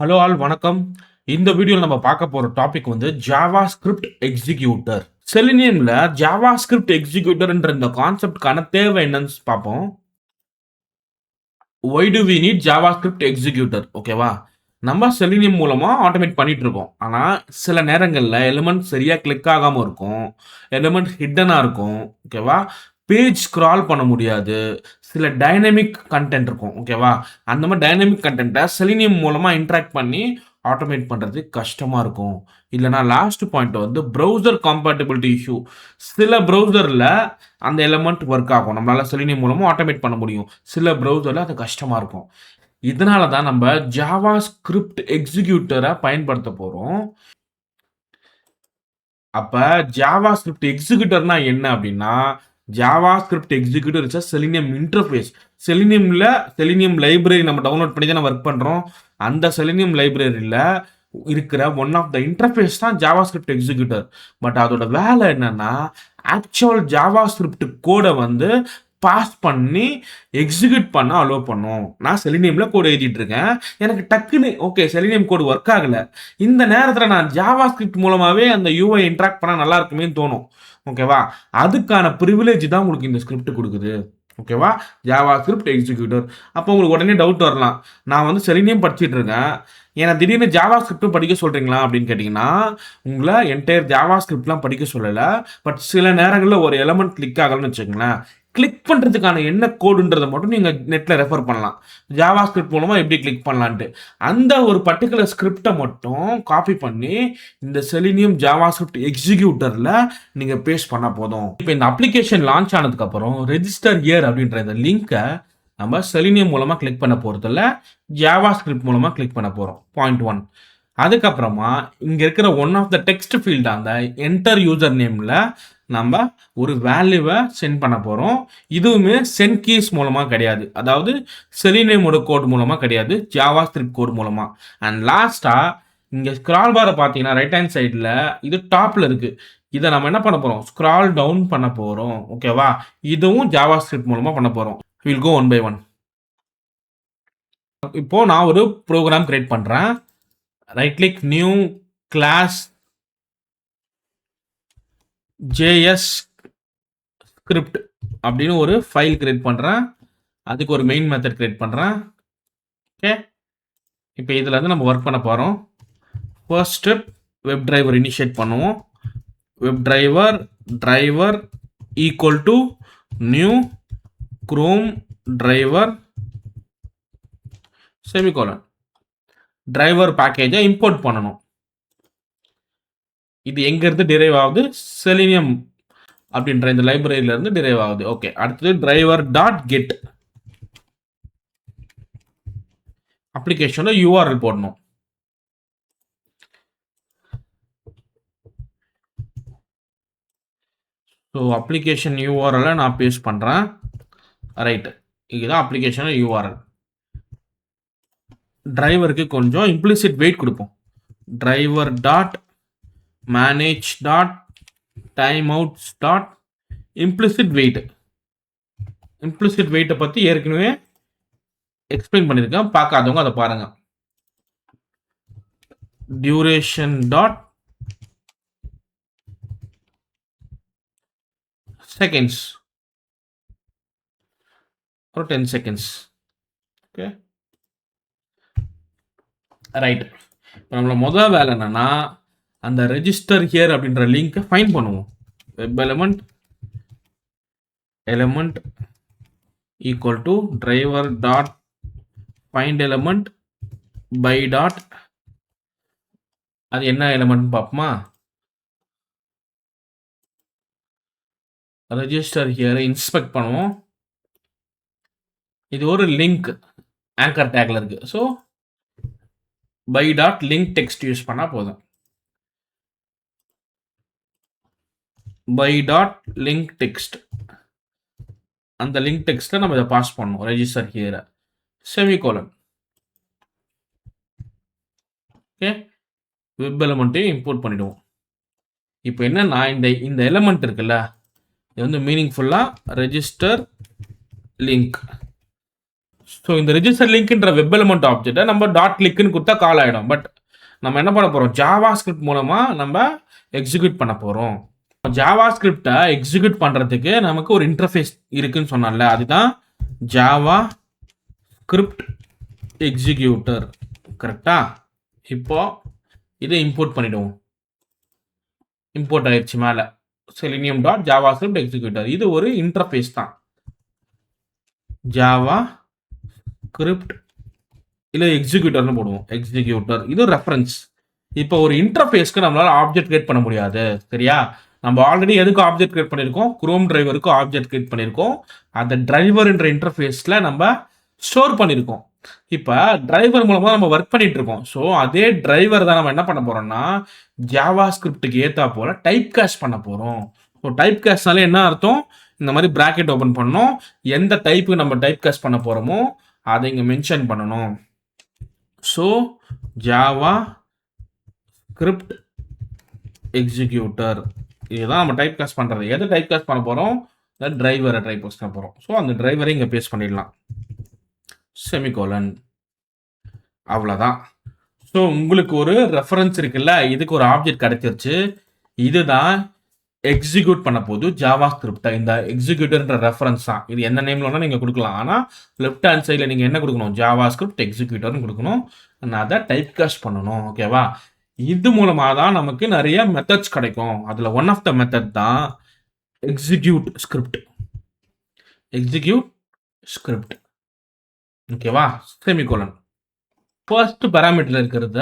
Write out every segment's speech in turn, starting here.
Hello all வணக்கம். இந்த வீடியோவில் நம்ம பார்க்க போகிற டாபிக் வந்து ஜாவா ஸ்கிரிப்ட் எக்ஸிக்யூட்டர். செலினியமில் ஜாவா ஸ்கிரிப்ட் எக்ஸிக்யூட்டர்ன்ற இந்த கான்செப்ட்கான தேவை என்னன்னு பார்ப்போம். Why do we need JavaScript executor? ஓகேவா, நம்ம செலினியம் மூலமாக ஆட்டோமேட் பண்ணிட்டு இருக்கோம். ஆனால் சில நேரங்களில் எலிமெண்ட் சரியாக கிளிக் ஆகாமல் இருக்கும், எலிமெண்ட் ஹிட்டனாக இருக்கும். ஓகேவா, பேஜ் ஸ்க்ரால் பண்ண முடியாது, சில டைனமிக் கண்டென்ட் இருக்கும். ஓகேவா, அந்த மாதிரி டைனமிக் கண்டென்ட்டை செலினியம் மூலமாக இன்ட்ராக்ட் பண்ணி ஆட்டோமேட் பண்ணுறது கஷ்டமாக இருக்கும். இல்லைனா லாஸ்ட் பாயிண்ட் வந்து ப்ரௌசர் காம்பேட்டபிலிட்டி இஷ்யூ. சில ப்ரௌசரில் அந்த எலிமெண்ட் ஒர்க் ஆகும், நம்மளால் செலினியம் மூலமாக ஆட்டோமேட் பண்ண முடியும். சில ப்ரௌசரில் அது கஷ்டமாக இருக்கும். இதனால தான் நம்ம ஜாவா ஸ்கிரிப்ட் எக்ஸிக்யூட்டரை பயன்படுத்த போகிறோம். அப்போ ஜாவா ஸ்கிரிப்ட் எக்ஸிக்யூட்டர்னா என்ன அப்படின்னா, Java script executor is selenium interface. Selenium library நம்ம டவுன்லோட் பண்ணி தான் ஒர்க் பண்ணுறோம். அந்த செலினியம் லைப்ரரியில் இருக்கிற ஒன் ஆஃப் த இன்டர்ஃபேஸ் தான் ஜாவா ஸ்கிரிப்ட் எக்ஸிக்யூட்டர். பட் அதோட வேலை என்னன்னா, ஆக்சுவல் ஜாவா ஸ்கிரிப்ட் கோடை வந்து பாஸ் பண்ணி எக்ஸிக்யூட் பண்ண அலோவ் பண்ணும். நான் செலினியமில் கோடு எழுதிட்டு இருக்கேன், எனக்கு டக்குன்னு ஓகே செலினியம் கோடு ஒர்க் ஆகலை, இந்த நேரத்தில் நான் ஜாவா ஸ்கிரிப்ட் மூலமாகவே அந்த யூஐ இன்ட்ராக்ட் பண்ணால் நல்லா இருக்குமேன்னு தோணும். ஓகேவா, அதுக்கான ப்ரிவிலேஜ் தான் உங்களுக்கு இந்த ஸ்கிரிப்ட் கொடுக்குது. ஓகேவா, ஜாவா ஸ்கிரிப்ட் எக்ஸிக்யூட்டர். அப்போ உங்களுக்கு உடனே டவுட் வரலாம், நான் வந்து செலினியம் படிச்சுட்டு இருக்கேன், ஏன்னா திடீர்னு ஜாவா ஸ்கிரிப்டும் படிக்க சொல்கிறீங்களா அப்படின்னு கேட்டிங்கன்னா, உங்களை என்டையர் ஜாவா ஸ்கிரிப்ட்லாம் படிக்க சொல்லலை. பட் சில நேரங்களில் ஒரு எலமெண்ட் கிளிக் ஆகலன்னு வச்சுக்கோங்களேன், கிளிக் பண்ணுறதுக்கான என்ன கோடுன்றதை மட்டும் நீங்கள் நெட்டில் ரெஃபர் பண்ணலாம், ஜாவா ஸ்கிரிப்ட் மூலமாக எப்படி கிளிக் பண்ணலான்ட்டு. அந்த ஒரு பர்டிகுலர் ஸ்கிரிப்டை மட்டும் காப்பி பண்ணி இந்த செலினியம் ஜாவா ஸ்கிரிப்ட் எக்ஸிக்யூட்டரில் நீங்கள் பேஸ்ட் பண்ணால் போதும். இப்போ இந்த அப்ளிகேஷன் லான்ச் ஆனதுக்கப்புறம் ரெஜிஸ்டர் ஹியர் அப்படின்ற இந்த லிங்கை நம்ம செலினியம் மூலமாக கிளிக் பண்ண போகிறதில்ல, ஜாவா ஸ்கிரிப்ட் மூலமாக கிளிக் பண்ண போகிறோம். பாயிண்ட் 1. அதுக்கப்புறமா இங்கே இருக்கிற one of the text field அந்த என்டர் யூசர் நேமில் நம்ம ஒரு வேல்யூவை சென்ட் பண்ண போகிறோம். இதுவுமே சென்ட் கீஸ் மூலமாக கிடையாது, அதாவது செலினியமோட கோட் மூலமாக கிடையாது, ஜாவா ஸ்கிரிப்ட் கோட் மூலமாக. அண்ட் லாஸ்ட்டாக இங்கே ஸ்க்ரால் பாரை பார்த்தீங்கன்னா ரைட் ஹேண்ட் சைடில் இது டாப்பில் இருக்குது, இதை நம்ம என்ன பண்ண போகிறோம், ஸ்க்ரால் டவுன் பண்ண போகிறோம். ஓகேவா, இதுவும் ஜாவா ஸ்கிரிப்ட் மூலமாக பண்ண போகிறோம். Will go one by one. இப்போ நான் ஒரு ப்ரோக்ராம் கிரியேட் பண்ணுறேன். Right click, new class JS script அப்படின்னு ஒரு ஃபைல் கிரியேட் பண்ணுறேன். அதுக்கு ஒரு மெயின் மெத்தட் கிரியேட் பண்ணுறேன். ஓகே, இப்போ இதில் வந்து நம்ம ஒர்க் பண்ண போகிறோம். First step, web driver initiate பண்ணுவோம். Web driver equal to new Chrome driver semicolon. Driver பேக்கேஜை இம்போர்ட் பண்ணணும். இது எங்கேருந்து டிரைவ் ஆகுது, செலினியம் அப்படின்ற இந்த லைப்ரரியிலேருந்து டிரைவ் ஆகுது. ஓகே, அடுத்தது டிரைவர் டாட் கெட் அப்ளிகேஷனில் யூஆர்எல் போடணும். ஸோ அப்ளிகேஷன் யூஆர்எலை நான் பேஸ்ட் பண்ணுறேன். ரைட்டு, இதுதான் அப்ளிகேஷன் யூஆர்எல். டிரைவருக்கு கொஞ்சம் இம்ப்ளிசிட் வெயிட் கொடுப்போம். Driver dot manage dot timeouts dot implicit wait. Implicit வெயிட்டை பற்றி ஏற்கனவே எக்ஸ்பிளைன் பண்ணியிருக்கேன், பார்க்காதவங்க அதை பாருங்கள். டியூரேஷன் டாட் செகண்ட்ஸ், ஒரு 10 செகண்ட்ஸ். Okay, right. இப்போ நம்மளோட முதல் வேலை என்னன்னா, அந்த ரெஜிஸ்டர் ஹியர் அப்படின்ற லிங்கை ஃபைண்ட் பண்ணுவோம். Web element equal to driver dot find element by dot, அது என்ன எலிமெண்ட் பார்ப்போமா, ரெஜிஸ்டர் ஹியரை இன்ஸ்பெக்ட் பண்ணுவோம். இது ஒரு லிங்க் ஆங்கர் டேக்ல இருக்கு, so by dot link text use பண்ணால் போதும். பை டாட் லிங்க் டெக்ஸ்ட், அந்த லிங்க் டெக்ஸ்ட்டை நம்ம இதை பாஸ் பண்ணணும். ரெஜிஸ்டர் ஹியரை செமிகோலன். ஓகே, வெப் எலிமெண்ட்டையும் இம்போர்ட் பண்ணிடுவோம். இப்போ என்னன்னா, இந்த எலிமெண்ட் இருக்குல்ல, இது வந்து மீனிங்ஃபுல்லாக ரெஜிஸ்டர் லிங்க். ஸோ இந்த ரெஜிஸ்டர் லிங்க்ன்ற வெப் எலிமெண்ட் ஆப்ஜெக்ட்டை நம்ம டாட் கிளிக்னு கொடுத்தா கால் ஆகிடும். பட் நம்ம என்ன பண்ண போகிறோம், ஜாவா ஸ்கிரிப்ட் மூலமாக நம்ம எக்ஸிக்யூட் பண்ண போகிறோம். ஜாவா ஸ்கிரிப்டை எக்ஸிக்யூட் பண்ணுறதுக்கு நமக்கு ஒரு இன்டர்ஃபேஸ் இருக்குன்னு சொன்னால, அதுதான் ஜாவா ஸ்கிரிப்ட் எக்ஸிக்யூட்டர். கரெக்டா? இப்போ இதை இம்போர்ட் பண்ணிடுவோம். இம்போர்ட் ஆயிடுச்சு மேலே selenium dot Java script executor. இது ஒரு இன்டர்ஃபேஸ் தான். ஜாவா ஸ்கிரிப்ட் இல்லை எக்ஸிக்யூட்டர்னு போடுவோம். எக்ஸிக்யூட்டர் இது ரெஃபரன்ஸ். இப்போ ஒரு இன்டர்ஃபேஸ்க்கு நம்மளால ஆப்ஜெக்ட் கிரியேட் பண்ண முடியாது. சரியா? நம்ம ஆல்ரெடி எதுக்கு ஆப்ஜெக்ட் கிரியேட் பண்ணியிருக்கோம், குரோம் டிரைவருக்கு ஆப்ஜெக்ட் கிரியேட் பண்ணியிருக்கோம். அந்த டிரைவர்ன்ற இன்டர்ஃபேஸில் நம்ம ஸ்டோர் பண்ணியிருக்கோம். இப்போ டிரைவர் மூலமாக நம்ம ஒர்க் பண்ணிட்டு இருக்கோம். ஸோ அதே டிரைவர் தான் நம்ம என்ன பண்ண போறோம்னா ஜாவா ஸ்கிரிப்டுக்கு ஏற்றா போல டைப் கேஸ்ட் பண்ண போகிறோம். ஸோ டைப் கேஸ்ட்னாலே என்ன அர்த்தம், இந்த மாதிரி பிராக்கெட் ஓப்பன் பண்ணோம், எந்த டைப்புக்கு நம்ம டைப் கேஸ்ட் பண்ண போகிறோமோ அதை இங்கே மென்ஷன் பண்ணணும். ஸோ ஜாவா ஸ்கிரிப்ட் எக்ஸிக்யூட்டர் இதுதான் நம்ம டைப் காஸ்ட் பண்ணுறது. எதை டைப் காஸ்ட் பண்ண போகிறோம், டிரைவரை டைப் காஸ்ட் பண்ண போகிறோம். ஸோ அந்த டிரைவரை இங்கே பேஸ்ட் பண்ணிடலாம். செமிகோலன். அவ்வளோதான். ஸோ உங்களுக்கு ஒரு ரெஃபரன்ஸ் இருக்குல்ல, இதுக்கு ஒரு ஆப்ஜெக்ட் கிடைச்சிருச்சு. இதுதான் எக்ஸிக்யூட் பண்ண போது ஜாவா ஸ்கிரிப்டை. இந்த எக்ஸிக்யூட்டர்ன்ற ரெஃபரன்ஸ் தான். இது எந்த நேம்ல வேணால் நீங்கள் கொடுக்கலாம். ஆனால் லெஃப்ட் ஹேண்ட் சைடில் நீங்கள் என்ன கொடுக்கணும், ஜாவா ஸ்கிரிப்ட் எக்ஸிக்யூட்டர்னு கொடுக்கணும். நான் அதை டைப் காஸ்ட் பண்ணணும். ஓகேவா? இது மூலமாக தான் நமக்கு நிறைய மெத்தட்ஸ் கிடைக்கும். அதில் ஒன் ஆஃப் த மெத்தட் தான் எக்ஸிக்யூட் ஸ்கிரிப்ட். Execute script. ஓகேவா? செமிகோலன். ஃபர்ஸ்ட் பேராமீட்டர் இருக்கிறத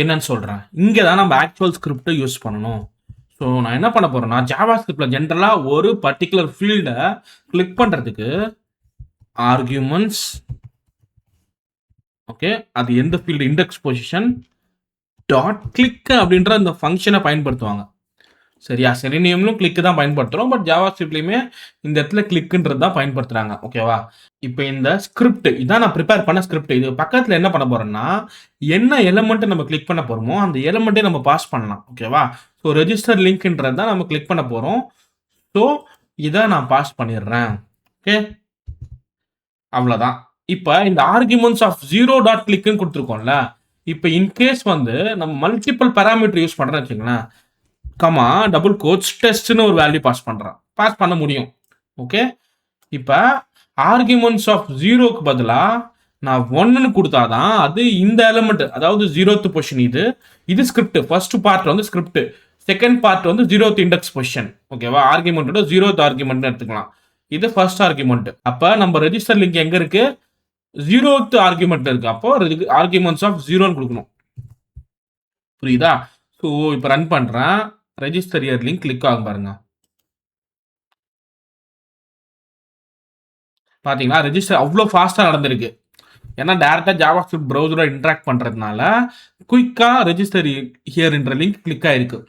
என்னன்னு சொல்கிறேன். இங்கே தான் நம்ம ஆக்சுவல் ஸ்கிரிப்டை யூஸ் பண்ணணும். ஸோ நான் என்ன பண்ண போகிறேன்னா ஜாவா ஸ்கிரிப்டில் ஜென்ரலாக ஒரு பர்டிகுலர் ஃபீல்டை கிளிக் பண்ணுறதுக்கு ஆர்கியூமெண்ட்ஸ், ஓகே, அது எந்த field, index position dot click அப்படின்ற அந்த ஃபங்க்ஷனை பயன்படுத்துவாங்க. சரியா? செலினியம்லும் கிளிக் தான் பயன்படுத்துகிறோம். பட் ஜாவா ஸ்கிரிப்ட்லையுமே இந்த இடத்துல கிளிக்குன்றது தான் பயன்படுத்துகிறாங்க. ஓகேவா? இப்போ இந்த ஸ்கிரிப்ட் இதான் நான் ப்ரிப்பேர் பண்ண ஸ்கிரிப்ட். இது பக்கத்தில் என்ன பண்ண போகிறோம்னா என்ன எலமெண்ட்டை நம்ம கிளிக் பண்ண போகிறோமோ அந்த எலமெண்ட்டே நம்ம பாஸ் பண்ணலாம். ஓகேவா? ஸோ ரெஜிஸ்டர் லிங்க்ன்றது தான் நம்ம கிளிக் பண்ண போகிறோம். ஸோ இதை நான் பாஸ் பண்ணிடுறேன். ஓகே, அவ்வளோதான். இப்போ இந்த ஆர்குமெண்ட்ஸ் ஆஃப் ஜீரோ டாட் கிளிக்னு கொடுத்துருக்கோம்ல, இப்போ இன்கேஸ் வந்து நம்ம மல்டிபிள் பேராமீட்டர் யூஸ் பண்ணுறேன்னு வச்சுங்களேன், கமா டபுள் கோட்ஸ் டெஸ்ட்னு ஒரு வேல்யூ பாஸ் பண்ணுறேன், பாஸ் பண்ண முடியும். ஓகே, இப்போ ஆர்குமெண்ட்ஸ் ஆஃப் ஜீரோக்கு பதிலாக நான் ஒன்னு கொடுத்தாதான் அது இந்த எலிமெண்ட், அதாவது 0th பொசிஷன். இது ஸ்கிரிப்ட். ஃபர்ஸ்ட் பார்ட் வந்து ஸ்கிரிப்ட், செகண்ட் பார்ட் வந்து 0th இண்டெக்ஸ் பொசிஷன். ஓகேவா? ஆர்குமெண்ட்டோட 0th ஆர்குமெண்ட் எடுத்துக்கலாம். இது ஃபர்ஸ்ட் ஆர்குமெண்ட். அப்போ நம்ம ரெஜிஸ்டர் லிங்க் எங்க இருக்கு, 0th ஆர்குமெண்ட் இருக்கு. அப்போ ஆர்குமெண்ட்ஸ் ஆஃப் 0ன்னு கொடுக்கணும். புரியுதா? ஸோ இப்போ ரன் பண்றேன். ரெஜிஸ்டர் இயர் லிங்க் கிளிக் ஆகும் பாருங்க. பாத்தீங்களா? ரெஜிஸ்டர் அவ்வளோ ஃபாஸ்ட்டாக நடந்திருக்கு. ஏன்னா டேரெக்டாக ஜாவா ஸ்கிரிப்ட் ப்ரௌசரோட இன்ட்ராக்ட் பண்ணுறதுனால குயிக்காக ரெஜிஸ்டர் ஹியர்ன்ற லிங்க் கிளிக் ஆயிருக்கு.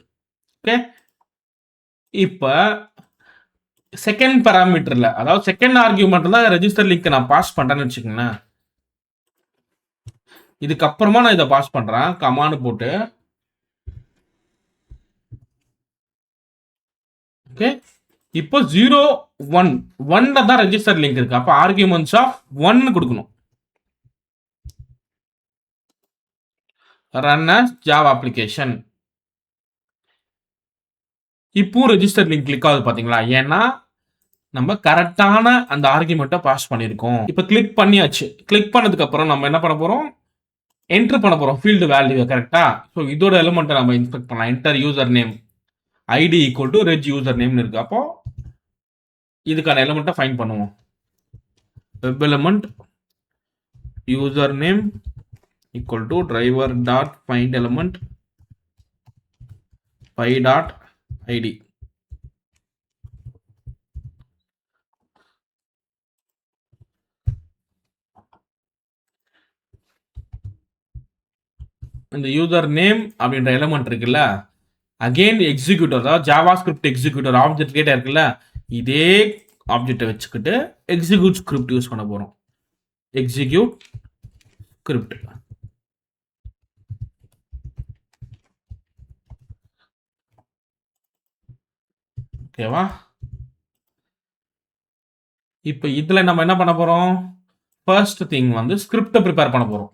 ஓகே, இப்போ செகண்ட் பேராமீட்டரில், அதாவது செகண்ட் ஆர்கியூமெண்ட்ல ரெஜிஸ்டர் லிங்க் நான் பாஸ் பண்ணுறேன்னு வச்சுக்கோங்களேன். இதுக்கப்புறமா நான் இதை பாஸ் பண்ணுறேன் கமாண்ட் போட்டு. ஓகே, இப்போ 0 1 தான் ரெஜிஸ்டர் லிங்க் இருக்கு. அப்போ ஆர்கியூமெண்ட்ஸ் ஆஃப் 1 கொடுக்கணும். Run as Java application. இப்போ ரெஜிஸ்டர் லிங்க் கிளிக் ஆகுது பாத்தீங்களா? ஏன்னா நம்ம கரெக்டான அந்த ஆர்குமெண்ட்டை பாஸ் பண்ணியிருக்கோம். இப்போ கிளிக் பண்ணியாச்சு. கிளிக் பண்ணதுக்கு அப்புறம் நம்ம என்ன பண்ண போறோம், என்டர் பண்ண போறோம் ஃபீல்டு வேல்யூ. கரெக்டா? ஸோ இதோட எலிமெண்ட்டை நம்ம இன்ஸ்பெக்ட் பண்ணலாம். Enter user name ID equal to reg user நேம்னு இருக்கு. அப்போ இதுக்கான எலிமெண்ட்டை ஃபைண்ட் பண்ணுவோம். Web element user name equal to driver dot find element by dot ID. இந்த யூசர் நேம் அப்படின்ற எலிமெண்ட் இருக்குல்ல, அகெயின் எக்ஸிக்யூட்டர், அதாவது ஜாவா ஸ்கிரிப்ட் எக்ஸிக்யூட்டர் ஆப்ஜெக்ட் கிட்ட இருக்குல்ல, இதே ஆப்ஜெக்டை வச்சுக்கிட்டு எக்ஸிக்யூட் ஸ்கிரிப்ட் யூஸ் பண்ண போறோம். Execute script. ஓகேவா? இப்போ இதுல நம்ம என்ன பண்ண போறோம், ஃபர்ஸ்ட் திங் வந்து ஸ்கிரிப்டை ப்ரிப்பேர் பண்ண போகிறோம்.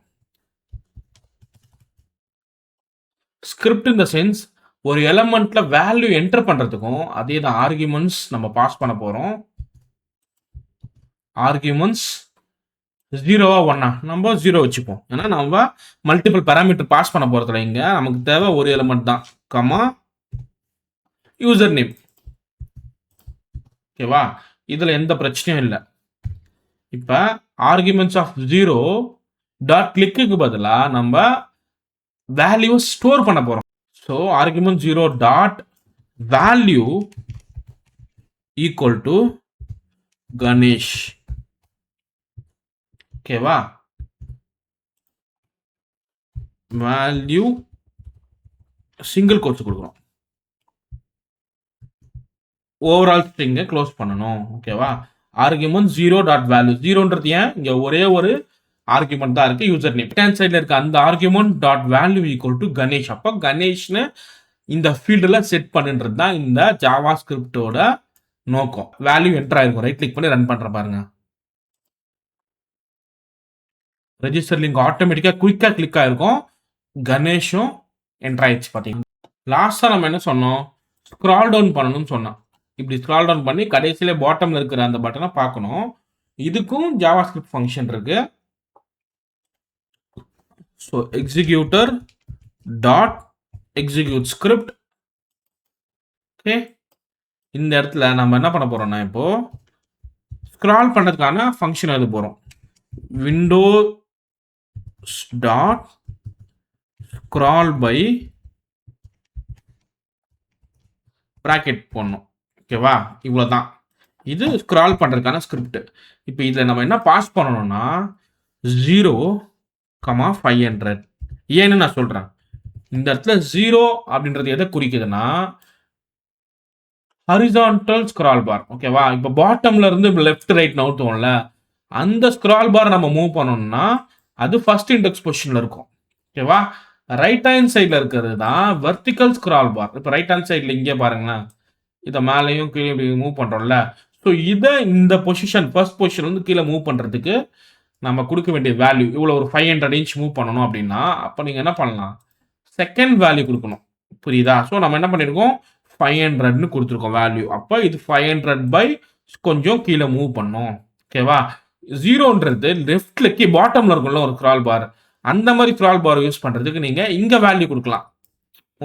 ஸ்கிரிப்ட் இன் த சென்ஸ் ஒரு எலமெண்ட்ல வேல்யூ என்டர் பண்றதுக்கும் அதே தான் ஆர்குமெண்ட்ஸ் நம்ம பாஸ் பண்ண போறோம். ஆர்குமெண்ட்ஸ் 0வா 1ஆ நம்ம 0 வச்சுப்போம். ஏன்னா நம்ம மல்டிபிள் பேராமீட்டர் பாஸ் பண்ண போறதுல இங்க நமக்கு தேவை ஒரு எலமெண்ட் தான், கமா யூசர் நேம். ஓகேவா, இதுல எந்த பிரச்சனையும் இல்லை. இப்ப ஆர்குமெண்ட்ஸ் ஆஃப் 0 டாட் கிளிக்கு பதிலா நம்ம வேல்யூ ஸ்டோர் பண்ண போறோம். So argument 0 dot value equal to Ganesh. ஓகேவா, வேல்யூ சிங்கிள் கோட்ஸ் கொடுக்குறோம். ஓவரால் ஸ்ட்ரிங்கை க்ளோஸ் பண்ணணும். ஓகேவா, ஆர்குமெண்ட் 0 டாட் வேல்யூ, 0ன்றது ஏன் இங்க ஒரே ஒரு ஆர்குமெண்ட் தான் இருக்கு, யூசர் நேம். ரைட் ஹேண்ட் சைடில் இருக்க அந்த argument dot value equal to Ganesh. அப்போ கணேஷ்னு இந்த ஃபீல்டில் செட் பண்ணுன்றது தான் இந்த ஜாவா ஸ்கிரிப்டோட நோக்கம். வேல்யூ என்டர் ஆயிருக்கும். ரைட் கிளிக் பண்ணி ரன் பண்ற பாருங்க. ரெஜிஸ்டர் லிங்க் ஆட்டோமேட்டிக்கா குயிக்கா கிளிக் ஆயிருக்கும். கணேஷும் என்டர் ஆயிடுச்சு. பாத்தீங்கன்னா லாஸ்டா நம்ம என்ன சொன்னோம், ஸ்க்ரால் டவுன் பண்ணணும்னு சொன்னோம். இப்படி ஸ்க்ரால் டவுன் பண்ணி கடைசியில பாட்டம்ல இருக்கிற அந்த பட்டனை பார்க்கணும். இதுக்கும் ஜாவா ஸ்கிரிப்ட் ஃபங்க்ஷன் இருக்கு. So executor dot execute script. Okay, இந்த இடத்துல நம்ம என்ன பண்ண போறோம்னா இப்போ ஸ்க்ரால் பண்றதுக்கான ஃபங்க்ஷன் எழுத போறோம். Windows dot scroll by bracket போடணும். ஓகேவா, இவ்வளோதான். இது ஸ்க்ரால் பண்றதுக்கான ஸ்கிரிப்ட். இப்போ இதில் நம்ம என்ன பாஸ் பண்ணணும்னா 0, 500. ஏன்னு நான் சொல்றேன். இந்த இடத்துல 0 அப்படின்றது எதை குறிக்குதுன்னா ஹரிசான்டல் ஸ்க்ரால் பார். ஓகேவா, இப்போ பாட்டம்ல இருந்து லெஃப்ட் ரைட் நவுத்துவோம்ல, அந்த ஸ்க்ரால் பார் நம்ம மூவ் பண்ணணும்னா அது ஃபர்ஸ்ட் இண்டெக்ஸ் பொசிஷன்ல இருக்கும். ஓகேவா, ரைட் ஹேண்ட் சைடில் இருக்கிறது தான் வெர்டிக்கல் ஸ்க்ரால் பார். இப்போ ரைட் ஹேண்ட் சைடில் இங்கே பாருங்களேன், இதை மேலேயும் கீழே இப்படி மூவ் பண்ணுறோம்ல. ஸோ இதை இந்த பொசிஷன் ஃபர்ஸ்ட் பொசிஷன் வந்து கீழே மூவ் பண்ணுறதுக்கு நம்ம கொடுக்க வேண்டிய வேல்யூ இவ்வளோ ஒரு 500 இன்ச் மூவ் பண்ணணும் அப்படின்னா, அப்போ நீங்கள் என்ன பண்ணலாம், செகண்ட் வேல்யூ கொடுக்கணும். புரியுதா? ஸோ நம்ம என்ன பண்ணியிருக்கோம், 500ன்னு கொடுத்துருக்கோம் வேல்யூ. அப்போ இது 500 பை கொஞ்சம் கீழே மூவ் பண்ணோம். ஓகேவா, 0ன்றது லெஃப்ட்ல பாட்டம்ல இருக்கும்ல ஒரு ஸ்க்ரால் பார், அந்த மாதிரி ஸ்க்ரால் பார் யூஸ் பண்றதுக்கு நீங்க இங்க வேல்யூ கொடுக்கலாம்.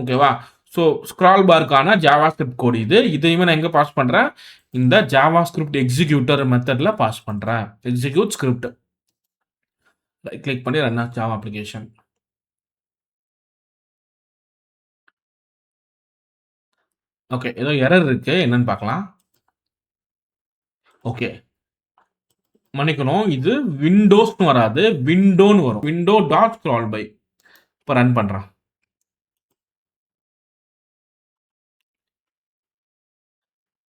ஓகேவா, ஸோ ஸ்க்ரால் பாருக்கான ஜாவா ஸ்கிரிப்ட் கோட் இது. இதையுமே நான் எங்க பாஸ் பண்றேன், இந்த ஜாவா ஸ்கிரிப்ட் எக்ஸிக்யூட்டர் மெத்தட்ல பாஸ் பண்றேன். எக்ஸிக்யூட் ஸ்கிரிப்ட் கிளிக் பண்ணி ரன் ஜாவா அப்ளிகேஷன். ஓகே, ஏதோ எரர் இருக்கு, என்னன்னு பார்க்கலாம். ஓகே, மன்னிக்கணும், இது விண்டோஸ்னு வராது, விண்டோன்னு வரும். Window dot scroll by. இப்போ ரன் பண்றேன்.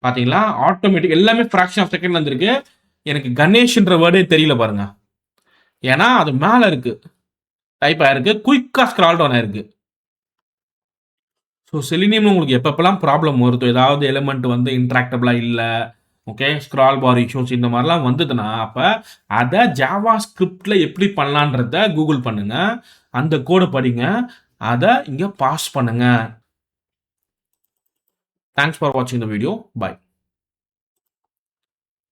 பாத்தீங்களா, ஆட்டோமேட்டிக் எல்லாமே ஃபிராக்ஷன் ஆஃப் செகண்ட்ல வந்திருக்கு. எனக்கு கணேஷ்ன்ற வேர்டே தெரியல பாருங்க, ஏன்னா அது மேல இருக்கு, டைப் ஆயிருக்கு, குயிக்கா ஸ்க்ரால் டவுன் ஆயிருக்கு. ஸோ செலினியம் உங்களுக்கு எப்பப்பெல்லாம் ப்ராப்ளம் வருதோ, ஏதாவது எலிமெண்ட் வந்து இன்ட்ராக்டபிளா இல்ல, ஓகே, ஸ்க்ரால் பார் இஷ்யூஸ் இந்த மாதிரிலாம் வந்ததுன்னா, அப்ப அதை ஜாவா ஸ்கிரிப்ட்ல எப்படி பண்ணலான்றத கூகுள் பண்ணுங்க, அந்த கோடை படிங்க, அதை இங்க பாஸ் பண்ணுங்க. தேங்க்ஸ் ஃபார் வாட்சிங் த வீடியோ. பை.